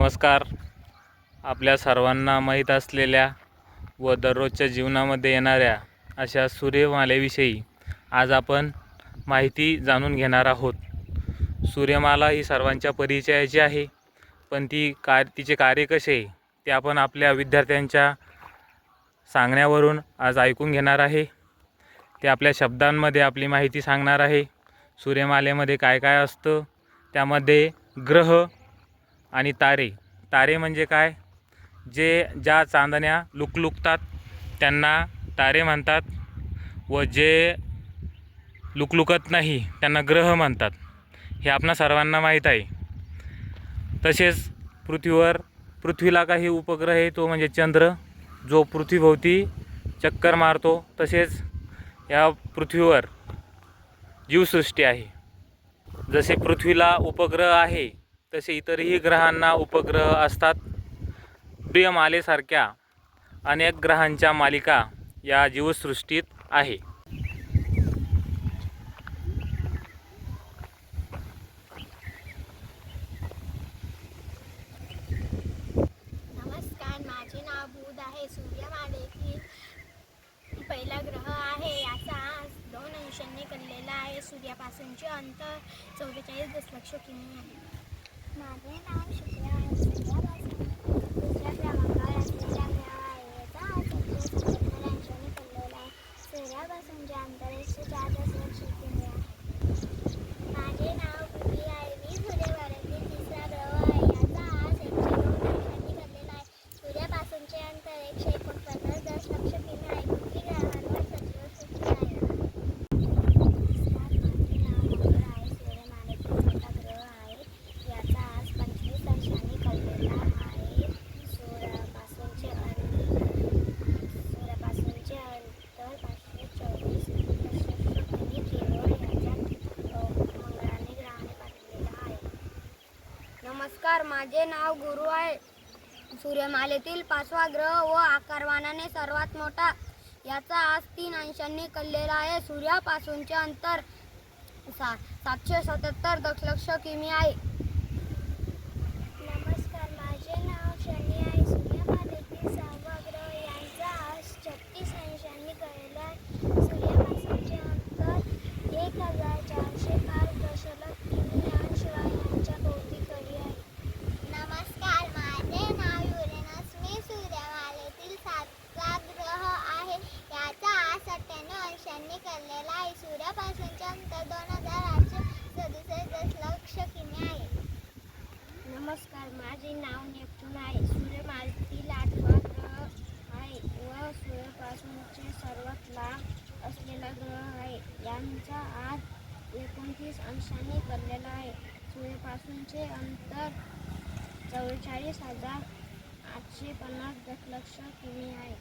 नमस्कार. आपल्या सर्वांना माहीत असलेल्या व दररोजच्या जीवनामध्ये येणाऱ्या अशा सूर्यमालेविषयी आज आपण माहिती जाणून घेणार आहोत. सूर्यमाला ही सर्वांच्या परिचयाची आहे, पण तिचे कार्य कसे आहे ते आपण आपल्या विद्यार्थ्यांच्या सांगण्यावरून आज ऐकून घेणार आहे. ते आपल्या शब्दांमध्ये आपली माहिती सांगणार आहे. सूर्यमालेमध्ये काय काय असतं, त्यामध्ये ग्रह आणि तारे म्हणजे काय, ज्या चांदण्या लुकलुकतात त्यांना तारे म्हणतात व जे लुकलुकत नाही त्यांना ग्रह म्हणतात. हे आपणा सर्वांना माहीत आहे. तसेच पृथ्वीला काही उपग्रह आहे, तो म्हणजे चंद्र, जो पृथ्वीभोवती चक्कर मारतो. तसेच या पृथ्वीवर जीवसृष्टी आहे. जसे पृथ्वीला उपग्रह आहे तसे इतरही ग्रहांना उपग्रह असतात. सूर्यमालेसारख्या अनेक ग्रहांच्या मालिका या जीवसृष्टीत आहे. नमस्कार, माझे नाव बुध आहे. सूर्यमालेतील पहिला ग्रह आहे. याचा आज 2 अंशांनी कललेला आहे. सूर्यापासूनचे अंतर 44 दशलक्ष किमी आहे. माझे नाव शुक्र आहे. सूर्यापासून दुसऱ्या क्रमांकावर असलेला ग्रह आहे. याचा आज 77 अंशांनी कललेला आहे. सूर्यापासूनचे अंतर 104 दशलक्ष किमी आहे. माझे नाव बुधी आहे. मी सूर्यमालेतील तिसरा ग्रह आहे. याचा आज 102 अंशांनी कललेला आहे. सूर्यापासूनचे अंतर 149 दशलक्ष किमी आहे. पृथ्वी ग्रहांवर सजीवसृष्टी आहे. माझे नाव मंगळ आहे. सूर्यमालेतील छोटा ग्रह आहे. याचा आज 25 अंशांनी कललेला आहे. सूर्यापासूनचे अंतर 524 दशलक्ष किमी केवळ याच्यात मंगळाने ग्रहाने पाठवलेला आहे. नमस्कार, माझे नाव गुरु आहे. सूर्यमालेतील 5वा ग्रह व आकारमानाने सर्वात मोठा. याचा आज 3 अंशांनी कललेला आहे. सूर्यापासूनचे अंतर 777 दशलक्ष किमी आहे. नमस्कार, माझे नाव शनी आहे. सूर्यमालेतील 6वा ग्रह. यांचा आज 36 अंशांनी कललेला आहे. सूर्यापासूनचे अंतर 1405 दशलक्ष किमी अंशशिवाय यांच्या भोवती आहे. नमस्कार, माझे नाव युरेनस. मी सूर्यमालेतील 7वा ग्रह आहे. याचा आज 97 अंशांनी कललेला आहे. सूर्यापासूनचे अंतर 2867 दशलक्ष किमी आहे. नमस्कार, माझे नाव नेपच्यून आहे. सूर्यमालेतील 8वा ग्रह आहे व सूर्यापासूनचे सर्वात लांब असलेला ग्रह आहे. यांचा आज 29 अंशांनी कललेला आहे. सूर्यापासूनचे अंतर 44,850 दशलक्ष किमी आहे.